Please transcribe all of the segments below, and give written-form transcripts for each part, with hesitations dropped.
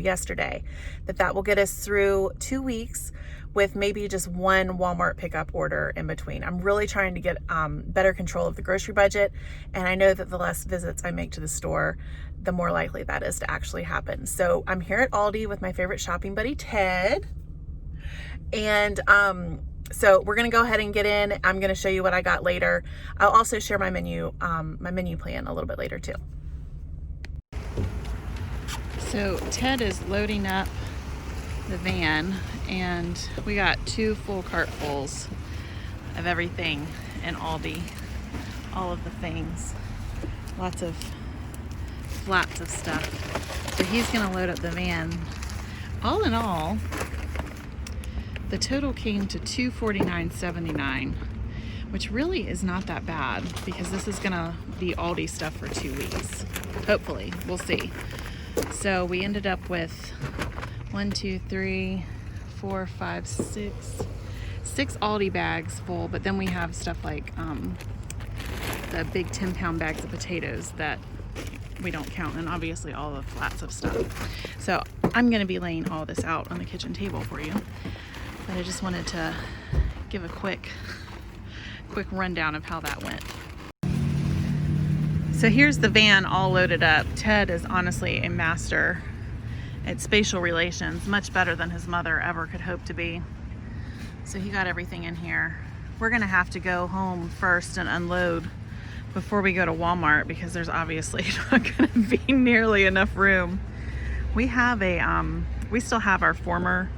yesterday, that will get us through 2 weeks with maybe just one Walmart pickup order in between. I'm really trying to get better control of the grocery budget, and I know that the less visits I make to the store, the more likely that is to actually happen. So I'm here at Aldi with my favorite shopping buddy, Ted, and so we're gonna go ahead and get in. I'm gonna show you what I got later. I'll also share my menu plan a little bit later too. So Ted is loading up the van, and we got 2 full cartfuls of everything in Aldi. All of the things, lots of flats of stuff. So he's gonna load up the van. All in all, the total came to $249.79, which really is not that bad because this is gonna be Aldi stuff for 2 weeks. Hopefully, we'll see. So we ended up with 6 Aldi bags full, but then we have stuff like the big 10-pound bags of potatoes that we don't count, and obviously all the flats of stuff. So I'm gonna be laying all this out on the kitchen table for you, but I just wanted to give a quick rundown of how that went. So here's the van all loaded up. Ted is honestly a master at spatial relations, much better than his mother ever could hope to be. So he got everything in here. We're gonna have to go home first and unload before we go to Walmart because there's obviously not gonna be nearly enough room. We have we still have our former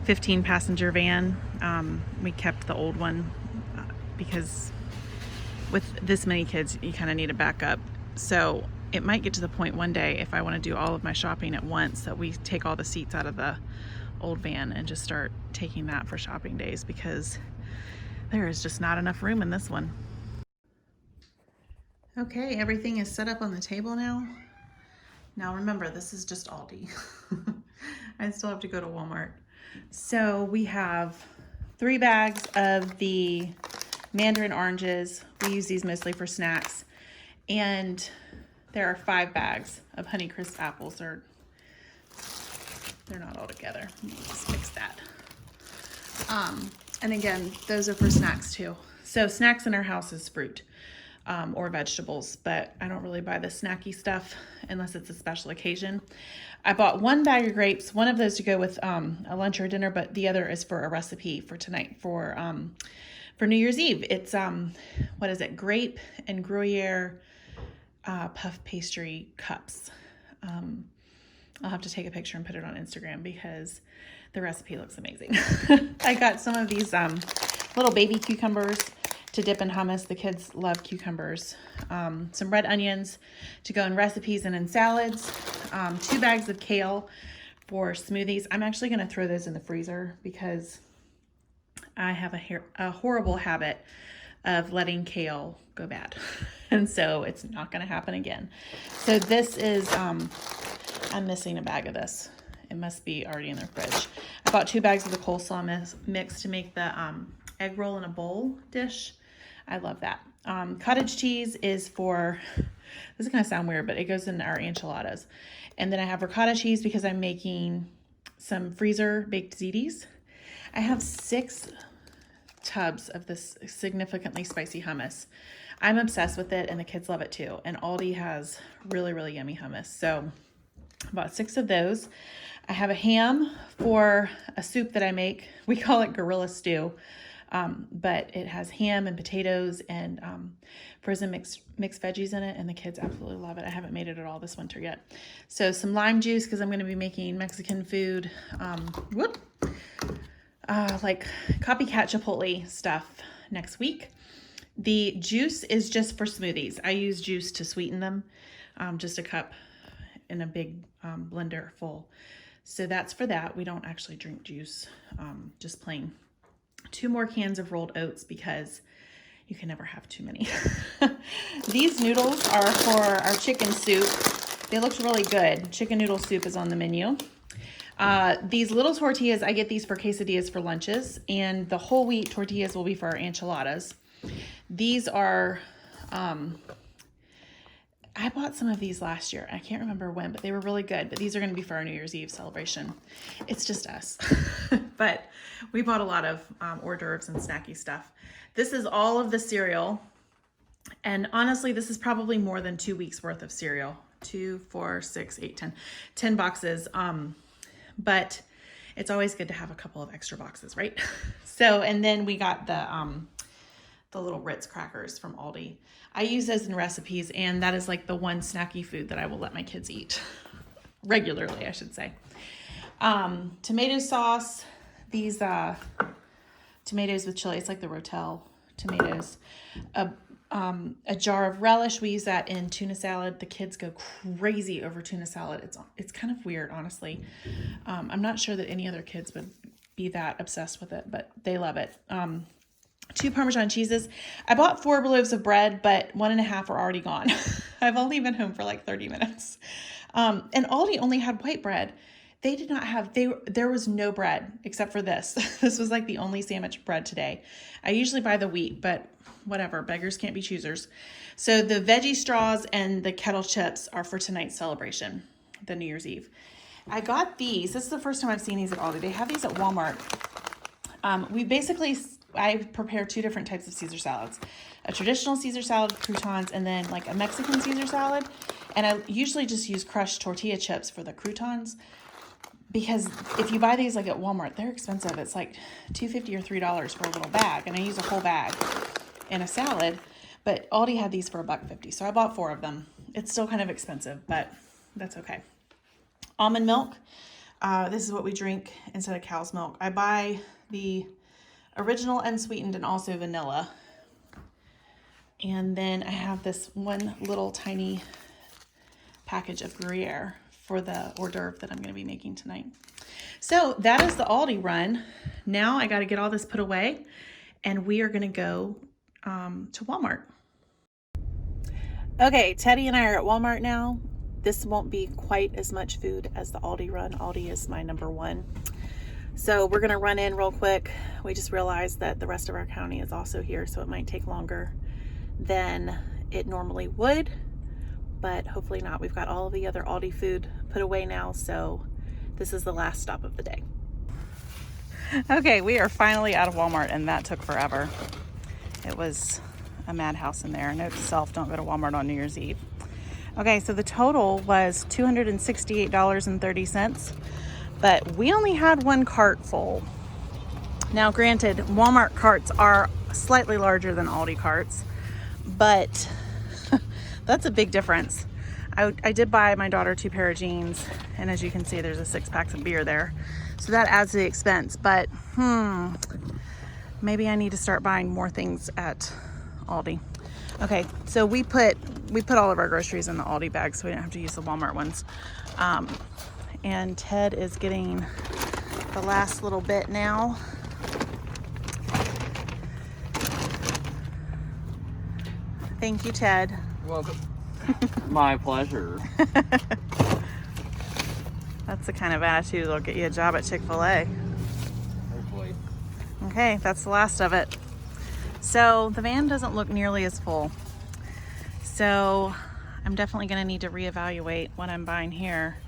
15-passenger van. We kept the old one because with this many kids, you kind of need a backup. So it might get to the point one day, if I want to do all of my shopping at once, that we take all the seats out of the old van and just start taking that for shopping days because there is just not enough room in this one. Okay, everything is set up on the table now. Now remember, this is just Aldi. I still have to go to Walmart. So we have 3 bags of the Mandarin Oranges. We use these mostly for snacks. And there are 5 bags of Honeycrisp apples. They're not all together. Let me just fix that. And again, those are for snacks too. So snacks in our house is fruit or vegetables, but I don't really buy the snacky stuff unless it's a special occasion. I bought 1 bag of grapes, one of those to go with a lunch or dinner, but the other is for a recipe for tonight for New Year's Eve. It's, what is it? Grape and Gruyere puff pastry cups. I'll have to take a picture and put it on Instagram because the recipe looks amazing. I got some of these little baby cucumbers to dip in hummus. The kids love cucumbers. Some red onions to go in recipes and in salads. 2 bags of kale for smoothies. I'm actually going to throw those in the freezer because I have a horrible habit of letting kale go bad. And so it's not going to happen again. So this is, I'm missing a bag of this. It must be already in the fridge. I bought 2 bags of the coleslaw mix to make the egg roll in a bowl dish. I love that. Cottage cheese is for, this is going to sound weird, but it goes in our enchiladas. And then I have ricotta cheese because I'm making some freezer baked ziti's. I have 6 tubs of this significantly spicy hummus. I'm obsessed with it and the kids love it too. And Aldi has really, really yummy hummus. So I bought 6 of those. I have a ham for a soup that I make. We call it gorilla stew. But it has ham and potatoes and frozen mixed veggies in it, and the kids absolutely love it. I haven't made it at all this winter yet. So some lime juice because I'm going to be making Mexican food, like copycat Chipotle stuff next week. The juice is just for smoothies. I use juice to sweeten them, just a cup in a big blender full. So that's for that. We don't actually drink juice, just plain. 2 more cans of rolled oats because you can never have too many. These noodles are for our chicken soup. They looked really good. Chicken noodle soup is on the menu. These little tortillas, I get these for quesadillas for lunches, and the whole wheat tortillas will be for our enchiladas. These are I bought some of these last year. I can't remember when, but they were really good. But these are going to be for our New Year's Eve celebration. It's just us. But we bought a lot of hors d'oeuvres and snacky stuff. This is all of the cereal. And honestly, this is probably more than 2 weeks worth of cereal. 2, 4, 6, 8, 10. 10 boxes. But it's always good to have a couple of extra boxes, right? So, and then we got the little Ritz Crackers from Aldi. I use those in recipes, and that is like the one snacky food that I will let my kids eat regularly, I should say. Tomato sauce, these tomatoes with chili. It's like the Rotel tomatoes. A jar of relish. We use that in tuna salad. The kids go crazy over tuna salad. It's kind of weird, honestly. I'm not sure that any other kids would be that obsessed with it, but they love it. 2 Parmesan cheeses. I bought 4 loaves of bread, but 1.5 are already gone. I've only been home for like 30 minutes. And Aldi only had white bread. They did not have, there was no bread except for this. This was like the only sandwich bread today. I usually buy the wheat, but whatever, beggars can't be choosers. So the veggie straws and the kettle chips are for tonight's celebration, the New Year's Eve. I got these. This is the first time I've seen these at Aldi. They have these at Walmart. I prepare 2 different types of Caesar salads. A traditional Caesar salad with croutons, and then like a Mexican Caesar salad. And I usually just use crushed tortilla chips for the croutons, because if you buy these like at Walmart, they're expensive. It's like $2.50 or $3 for a little bag, and I use a whole bag in a salad. But Aldi had these for $1.50, so I bought 4 of them. It's still kind of expensive, but that's okay. Almond milk. This is what we drink instead of cow's milk. I buy the original unsweetened and also vanilla. And then I have this one little tiny package of Gruyere for the hors d'oeuvre that I'm going to be making tonight. So that is the Aldi run. Now I got to get all this put away, and we are going to go to Walmart. Okay, Teddy and I are at Walmart now. This won't be quite as much food as the Aldi run. Aldi is my number 1. So we're going to run in real quick. We just realized that the rest of our county is also here, so it might take longer than it normally would, but hopefully not. We've got all of the other Aldi food put away now, so this is the last stop of the day. Okay, we are finally out of Walmart, and that took forever. It was a madhouse in there. Note to self, don't go to Walmart on New Year's Eve. Okay, so the total was $268.30. But we only had 1 cart full. Now, granted, Walmart carts are slightly larger than Aldi carts, but that's a big difference. I did buy my daughter 2 pair of jeans, and as you can see, there's a 6-pack of beer there. So that adds to the expense, but maybe I need to start buying more things at Aldi. Okay, so we put all of our groceries in the Aldi bag, so we didn't have to use the Walmart ones. And Ted is getting the last little bit now. Thank you, Ted. You're welcome. My pleasure. That's the kind of attitude that'll get you a job at Chick-fil-A. Hopefully. Okay, that's the last of it. So the van doesn't look nearly as full. So I'm definitely going to need to reevaluate what I'm buying here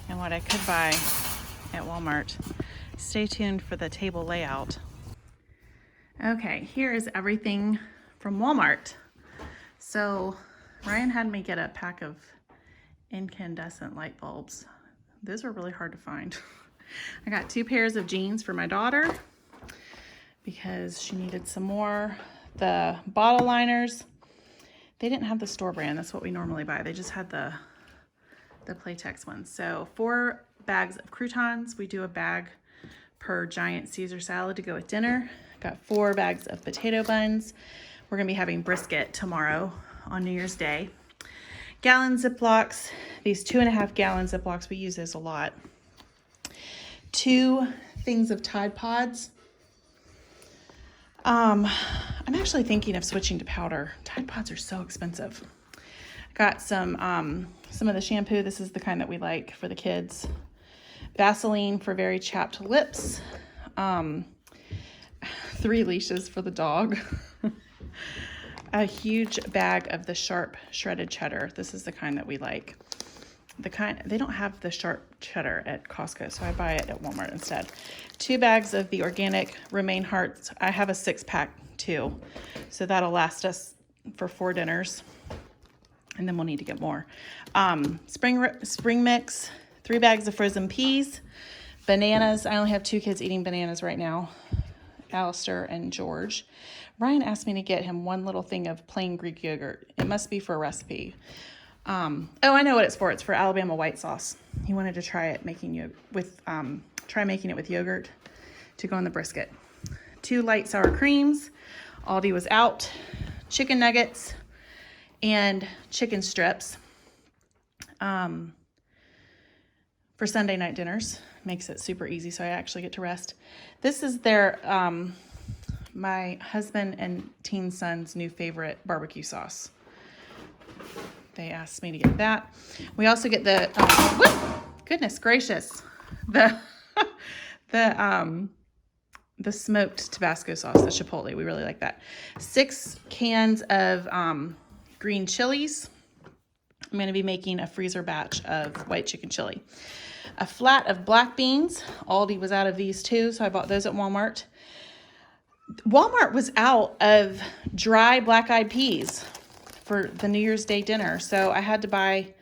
and what I could buy at Walmart. Stay tuned for the table layout. Okay, here is everything from Walmart. So Ryan had me get a pack of incandescent light bulbs. Those were really hard to find. I got 2 pairs of jeans for my daughter because she needed some more. The bottle liners, they didn't have the store brand. That's what we normally buy. They just had the Playtex ones. So 4 bags of croutons. We do a bag per giant Caesar salad to go with dinner. Got 4 bags of potato buns. We're gonna be having brisket tomorrow on New Year's Day. Gallon Ziplocs, these 2.5 gallon Ziplocs, we use those a lot. 2 things of Tide Pods. I'm actually thinking of switching to powder. Tide Pods are so expensive. Got some of the shampoo. This is the kind that we like for the kids. Vaseline for very chapped lips. 3 leashes for the dog. a huge bag of the sharp shredded cheddar. This is the kind that we like. They don't have the sharp cheddar at Costco, so I buy it at Walmart instead. 2 bags of the organic Romaine Hearts. I have a 6-pack too, so that'll last us for 4 dinners, and then we'll need to get more. Spring mix, 3 bags of frozen peas, bananas. I only have 2 kids eating bananas right now, Alistair and George. Ryan asked me to get him 1 little thing of plain Greek yogurt. It must be for a recipe. Oh, I know what it's for. It's for Alabama white sauce. He wanted to try it making it with yogurt to go on the brisket. 2 light sour creams. Aldi was out. Chicken nuggets and chicken strips for Sunday night dinners. Makes it super easy, so I actually get to rest. This is their my husband and teen son's new favorite barbecue sauce. They asked me to get that. We also get the goodness gracious, the smoked Tabasco sauce, the chipotle. We really like that. 6 cans of green chilies. I'm going to be making a freezer batch of white chicken chili. A flat of black beans. Aldi was out of these too, so I bought those at Walmart. Walmart was out of dry black-eyed peas for the New Year's Day dinner, so I had to buy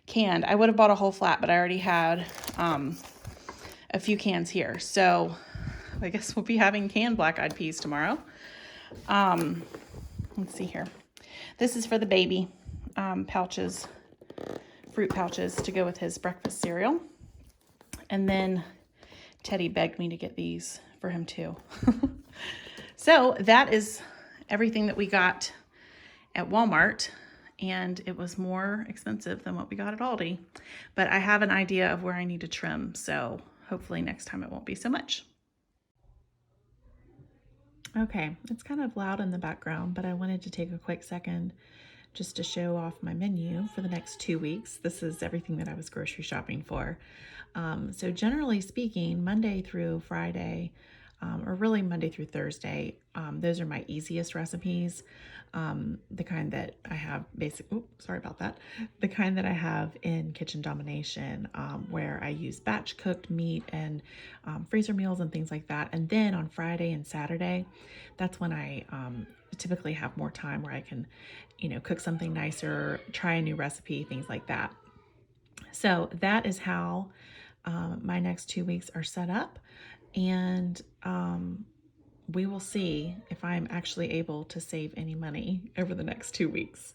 canned. I would have bought a whole flat, but I already had a few cans here, so I guess we'll be having canned black-eyed peas tomorrow. Let's see here. This is for the baby, pouches, fruit pouches to go with his breakfast cereal. And then Teddy begged me to get these for him too. So that is everything that we got at Walmart, and it was more expensive than what we got at Aldi, but I have an idea of where I need to trim, so hopefully next time it won't be so much. Okay, it's kind of loud in the background, but I wanted to take a quick second just to show off my menu for the next 2 weeks. This is everything that I was grocery shopping for. So generally speaking, Monday through Friday, or really Monday through Thursday, those are my easiest recipes. The kind that I have the kind that I have in Kitchen Domination, where I use batch cooked meat and freezer meals and things like that. And then on Friday and Saturday, that's when I typically have more time where I can, cook something nicer, try a new recipe, things like that. So that is how my next 2 weeks are set up. And we will see if I'm actually able to save any money over the next 2 weeks.